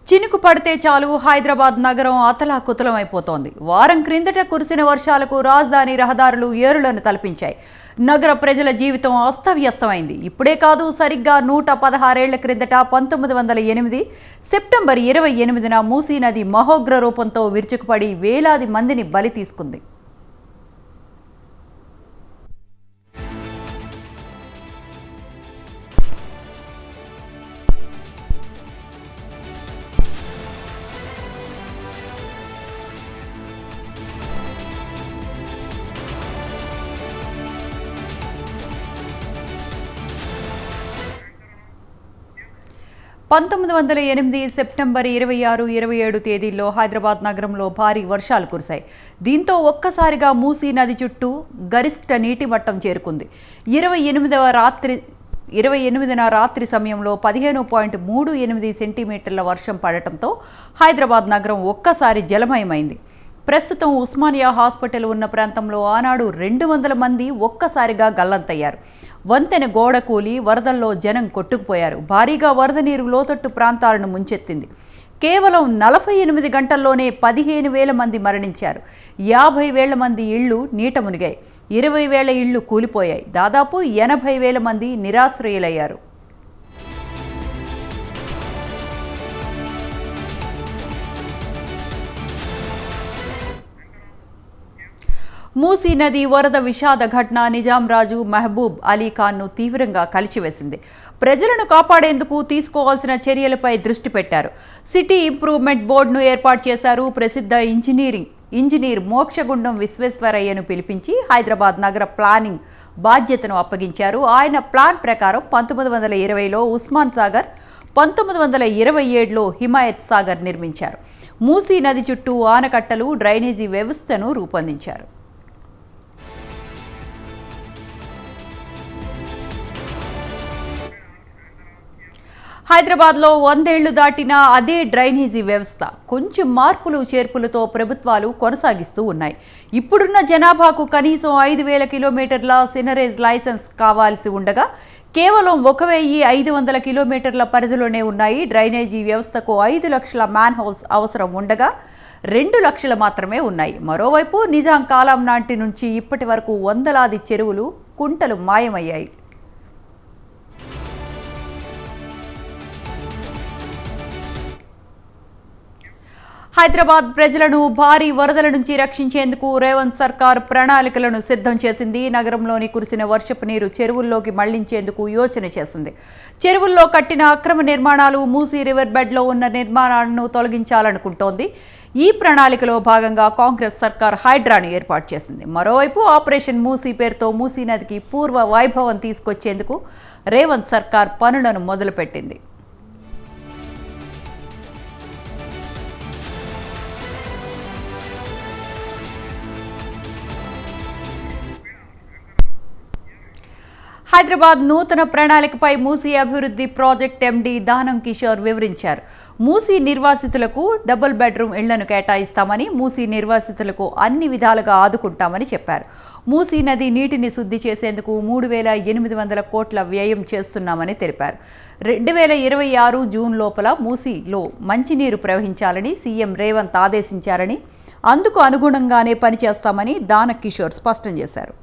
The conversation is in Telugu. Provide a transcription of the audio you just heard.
చినుకు పడితే చాలు హైదరాబాద్ నగరం అతలాకుతలమైపోతోంది. వారం క్రిందట కురిసిన వర్షాలకు రాజధాని రహదారులు ఏరులను తలపించాయి. నగర ప్రజల జీవితం అస్తవ్యస్తమైంది. ఇప్పుడే కాదు, సరిగ్గా 116 ఏళ్ల క్రిందట 1908 సెప్టెంబర్ 28న మూసీ నది మహోగ్ర రూపంతో విరుచుకుపడి వేలాది మందిని బలి తీసుకుంది. 1908 సెప్టెంబర్ 26, 27 తేదీల్లో హైదరాబాద్ నగరంలో భారీ వర్షాలు కురిశాయి. దీంతో ఒక్కసారిగా మూసీ నది చుట్టూ గరిష్ట నీటి మట్టం చేరుకుంది. 28న రాత్రి సమయంలో 15.38 సెంటీమీటర్ల వర్షం పడటంతో హైదరాబాద్ నగరం ఒక్కసారి జలమయమైంది. ప్రస్తుతం ఉస్మానియా హాస్పిటల్ ఉన్న ప్రాంతంలో ఆనాడు 200 మంది ఒక్కసారిగా గల్లంతయ్యారు. వంతెన గోడ కూలి వరదల్లో జనం కొట్టుకుపోయారు. భారీగా వరద నీరు లోతట్టు ప్రాంతాలను ముంచెత్తింది. కేవలం 48 గంటల్లోనే 15,000 మంది మరణించారు. 50,000 మంది ఇళ్లు నీట మునిగాయి. 20,000 ఇళ్లు కూలిపోయాయి. దాదాపు 80,000 మంది నిరాశ్రయులయ్యారు. మూసీ నది వరద విషాద ఘటన నిజాం రాజు మహబూబ్ అలీ ఖాన్ను తీవ్రంగా కలిచివేసింది. ప్రజలను కాపాడేందుకు తీసుకోవాల్సిన చర్యలపై దృష్టి పెట్టారు. సిటీ ఇంప్రూవ్మెంట్ బోర్డును ఏర్పాటు చేశారు. ప్రసిద్ధ ఇంజనీర్ మోక్షగుండం విశ్వేశ్వరయ్యను పిలిపించి హైదరాబాద్ నగర ప్లానింగ్ బాధ్యతను అప్పగించారు. ఆయన ప్లాన్ ప్రకారం 1920లో ఉస్మాన్ సాగర్, 1927లో హిమాయత్ సాగర్ నిర్మించారు. మూసీ నది చుట్టూ ఆనకట్టలు, డ్రైనేజీ వ్యవస్థను రూపొందించారు. హైదరాబాద్లో 100 ఏళ్లు దాటిన అదే డ్రైనేజీ వ్యవస్థ కొంచెం మార్పులు చేర్పులతో ప్రభుత్వాలు కొనసాగిస్తూ ఉన్నాయి. ఇప్పుడున్న జనాభాకు కనీసం 5,000 కిలోమీటర్ల సినరేజ్ లైసెన్స్ కావాల్సి ఉండగా కేవలం 1,500 కిలోమీటర్ల పరిధిలోనే ఉన్నాయి. డ్రైనేజీ వ్యవస్థకు 5 లక్షల మ్యాన్ హోల్స్ అవసరం ఉండగా 2 లక్షలు మాత్రమే ఉన్నాయి. మరోవైపు నిజాం కాలం నాటి నుంచి ఇప్పటి వరకు వందలాది చెరువులు, కుంటలు మాయమయ్యాయి. హైదరాబాద్ ప్రజలను భారీ వరదల నుంచి రక్షించేందుకు రేవంత్ సర్కార్ ప్రణాళికలను సిద్ధం చేసింది. నగరంలోని కురిసిన వర్షపు నీరు చెరువుల్లోకి మళ్లించేందుకు యోచన చేసింది. చెరువుల్లో కట్టిన అక్రమ నిర్మాణాలు, మూసీ రివర్ బెడ్లో ఉన్న నిర్మాణాలను తొలగించాలనుకుంటోంది. ఈ ప్రణాళికలో భాగంగా కాంగ్రెస్ సర్కార్ హైడ్రాను ఏర్పాటు చేసింది. మరోవైపు ఆపరేషన్ మూసీ పేరుతో మూసీ నదికి పూర్వ వైభవం తీసుకొచ్చేందుకు రేవంత్ సర్కార్ పనులను మొదలుపెట్టింది. హైదరాబాద్ నూతన ప్రణాళికపై మూసీ అభివృద్ధి ప్రాజెక్ట్ ఎండీ దానం కిషోర్ వివరించారు. మూసీ నిర్వాసితులకు డబుల్ బెడ్రూమ్ ఇళ్లను కేటాయిస్తామని, మూసీ నిర్వాసితులకు అన్ని విధాలుగా ఆదుకుంటామని చెప్పారు. మూసీ నది నీటిని శుద్ధి చేసేందుకు 3,800 కోట్ల వ్యయం చేస్తున్నామని తెలిపారు. 2026 జూన్ లోపల మూసీలో మంచినీరు ప్రవహించాలని సీఎం రేవంత్ ఆదేశించారని, అందుకు అనుగుణంగానే పనిచేస్తామని దానం కిషోర్ స్పష్టం చేశారు.